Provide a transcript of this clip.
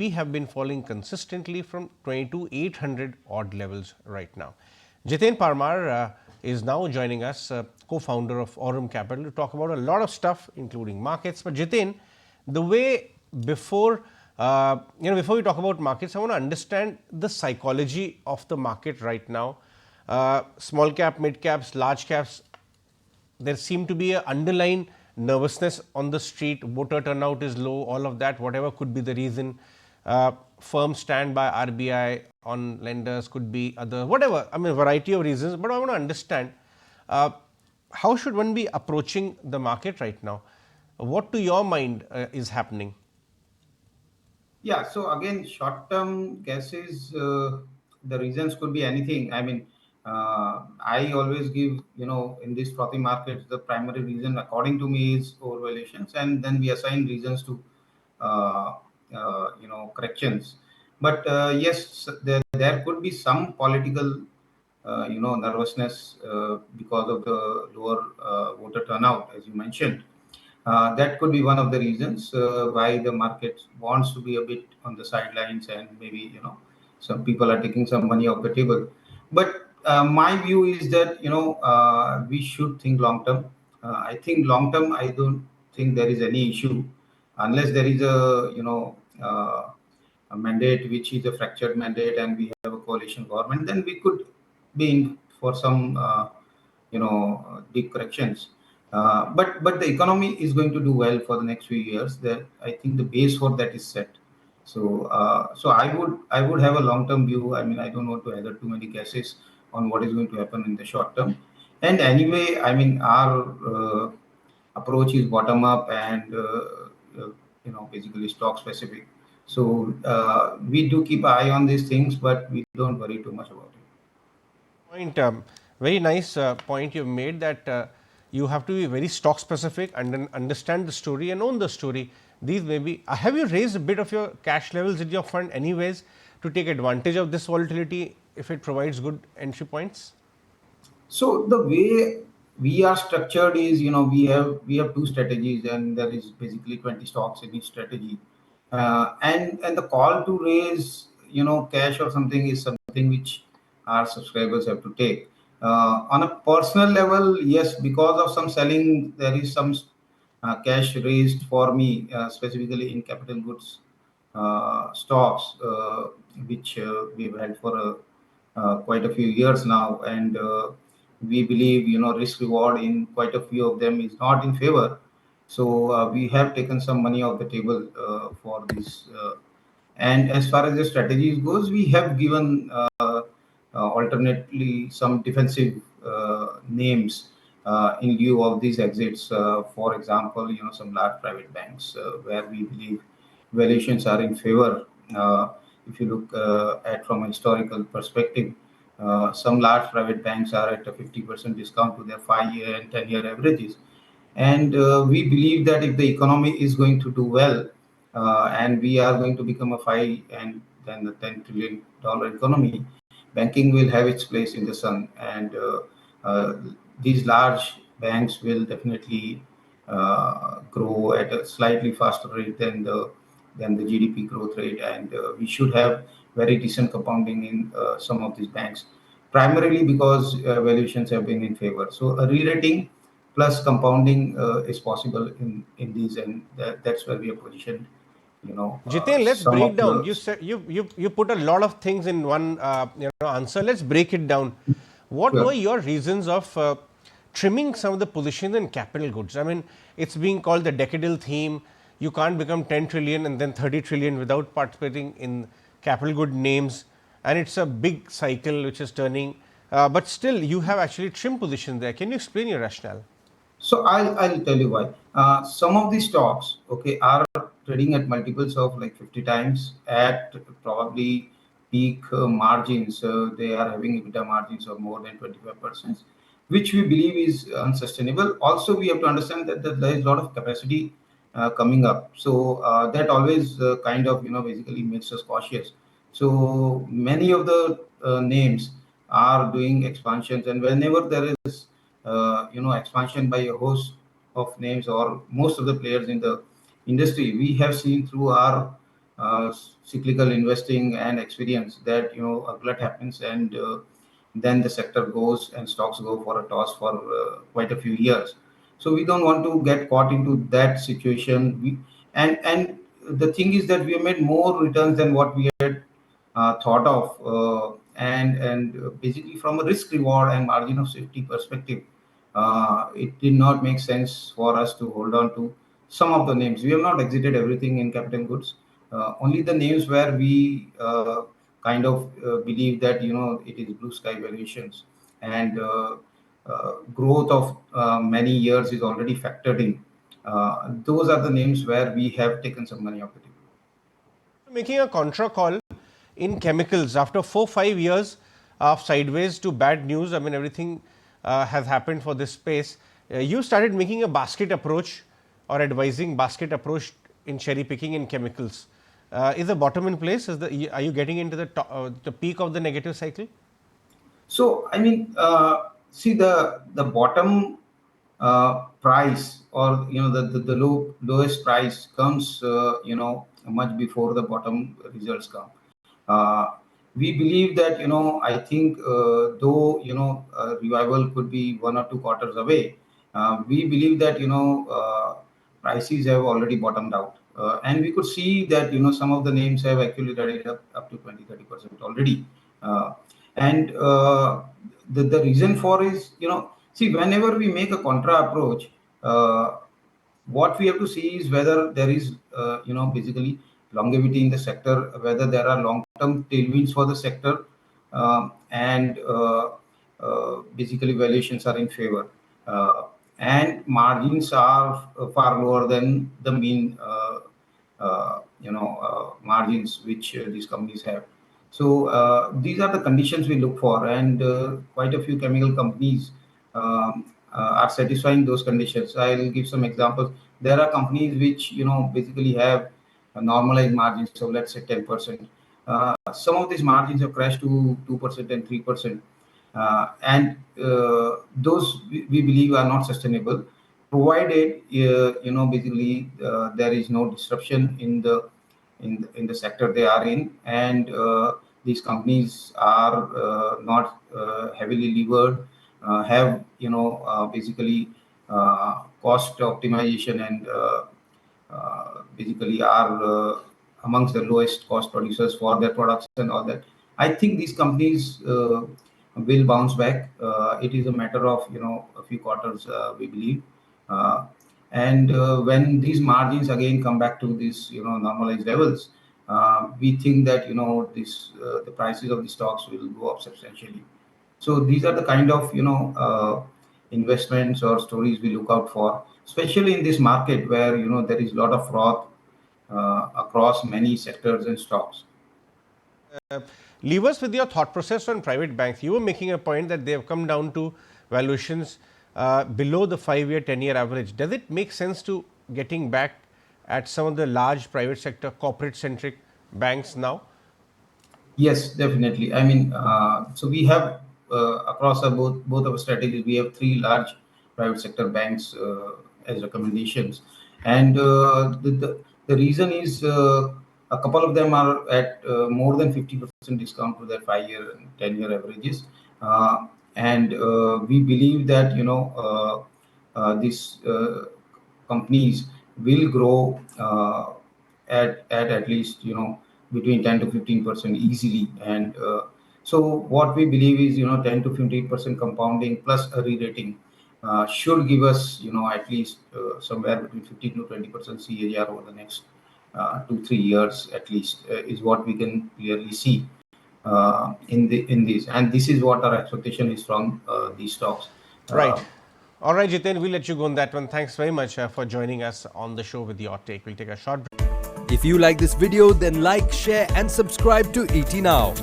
we have been falling consistently from 22,800 odd levels right now. Jiten Parmar is now joining us, co-founder of Aurum Capital, to talk about a lot of stuff, including markets. But Jiten, the way before before we talk about markets, I want to understand the psychology of the market right now. Small cap, mid caps, large caps, there seem to be an underlying nervousness on the street. Voter turnout is low, all of that, whatever could be the reason. Firm stand by RBI on lenders, could be other, whatever, I mean, variety of reasons. But I want to understand how should one be approaching the market right now? What to your mind is happening? Yeah, so again, short-term guesses, the reasons could be anything. I mean, I always give, in these frothy markets, the primary reason, according to me, is overvaluations, and then we assign reasons to, uh, corrections. But yes, there could be some political, nervousness because of the lower voter turnout, as you mentioned. That could be one of the reasons why the market wants to be a bit on the sidelines, and maybe some people are taking some money off the table. But my view is that we should think long term. I think long term, I don't think there is any issue unless there is a mandate which is a fractured mandate and we have a coalition government. Then we could be in for some deep corrections. But the economy is going to do well for the next few years. That I think the base for that is set. So I would have a long term view. I mean, I don't want to hazard too many guesses on what is going to happen in the short term. And anyway, I mean, our approach is bottom up and basically stock specific. So we do keep an eye on these things, but we don't worry too much about it. Point, very nice point you've made, that you have to be very stock specific and then understand the story and own the story. These may be, have you raised a bit of your cash levels in your fund anyways to take advantage of this volatility if it provides good entry points? So the way we are structured is, we have two strategies, and there is basically 20 stocks in each strategy. And the call to raise, cash or something is something which our subscribers have to take. On a personal level, yes, because of some selling, there is some cash raised for me, specifically in capital goods stocks, which we've had for quite a few years now, and we believe risk reward in quite a few of them is not in favor. So we have taken some money off the table for this. And as far as the strategies goes, we have given alternately some defensive names in lieu of these exits. For example, some large private banks where we believe valuations are in favor. If you look at from a historical perspective, some large private banks are at a 50% discount to their 5-year and 10-year averages. And we believe that if the economy is going to do well, and we are going to become a 5 and then the $10 trillion economy, banking will have its place in the sun. And uh, these large banks will definitely grow at a slightly faster rate than the GDP growth rate, and we should have very decent compounding in some of these banks, primarily because valuations have been in favor. So a re-rating plus compounding is possible in these, and that's where we are positioned. Jiten, let's Some break of down. the You said you put a lot of things in one answer. Let's break it down. What were Sure. your reasons of trimming some of the positions in capital goods? I mean, it's being called the decadal theme. You can't become 10 trillion and then 30 trillion without participating in capital good names, and it's a big cycle which is turning. But still, you have actually trimmed positions there. Can you explain your rationale? So I'll tell you why. Some of these stocks, okay, are trading at multiples of like 50 times at probably peak margins. They are having EBITDA margins of more than 25%, which we believe is unsustainable. Also, we have to understand that there is a lot of capacity coming up. So that always kind of basically makes us cautious. So many of the names are doing expansions, and whenever there is expansion by a host of names or most of the players in the industry, we have seen through our cyclical investing and experience that a glut happens, and then the sector goes and stocks go for a toss for quite a few years. So we don't want to get caught into that situation. And the thing is that we have made more returns than what we had thought of, and basically from a risk reward and margin of safety perspective, it did not make sense for us to hold on to some of the names. We have not exited everything in capital goods. Only the names where we kind of believe that it is blue sky valuations, and growth of many years is already factored in. Those are the names where we have taken some money off the table. Making a contra call in chemicals after 4-5 years of sideways to bad news. I mean, everything has happened for this space. You started making a basket approach or advising basket approach in cherry picking in chemicals. Is the bottom in place? Are you getting into the peak of the negative cycle? So, I mean, see the bottom price, or the lowest price comes much before the bottom results come. Uh, we believe that I think though revival could be 1 or 2 quarters away, we believe that prices have already bottomed out, and we could see that some of the names have actually rallied up to 20-30% already. Uh, and the reason for is, see, whenever we make a contra approach, what we have to see is whether there is basically longevity in the sector, whether there are long term tailwinds for the sector, and basically valuations are in favor, and margins are far lower than the mean margins which these companies have. So these are the conditions we look for, and quite a few chemical companies are satisfying those conditions. I'll give some examples. There are companies which basically have a normalized margins, so let's say 10%. Some of these margins have crashed to 2% and 3%, and those we believe are not sustainable, provided basically there is no disruption in the sector they are in, and these companies are not heavily levered, have basically cost optimization, and basically are amongst the lowest cost producers for their products and all that. I think these companies will bounce back. It is a matter of a few quarters, we believe. Uh, and when these margins again come back to these normalized levels, we think that this the prices of the stocks will go up substantially. So these are the kind of investments or stories we look out for, especially in this market where there is a lot of froth across many sectors and stocks. Leave us with your thought process on private banks. You were making a point that they have come down to valuations below the 5-year, 10-year average. Does it make sense to getting back at some of the large private sector, corporate centric banks now? Yes, definitely. I mean, so we have across both our strategies, we have three large private sector banks as recommendations, and the reason is a couple of them are at more than 50% discount to their 5-year and 10-year averages, and we believe that these companies will grow at least between 10 to 15% easily. And so what we believe is 10 to 15% compounding plus a re-rating should give us at least somewhere between 15 to 20% CAGR over the next 2-3 years at least, is what we can clearly see in this, and this is what our expectation is from these stocks. Right. All right, Jiten, we'll let you go on that one. Thanks very much for joining us on the show with your take. We'll take a short break. If you like this video, then like, share and subscribe to ET Now.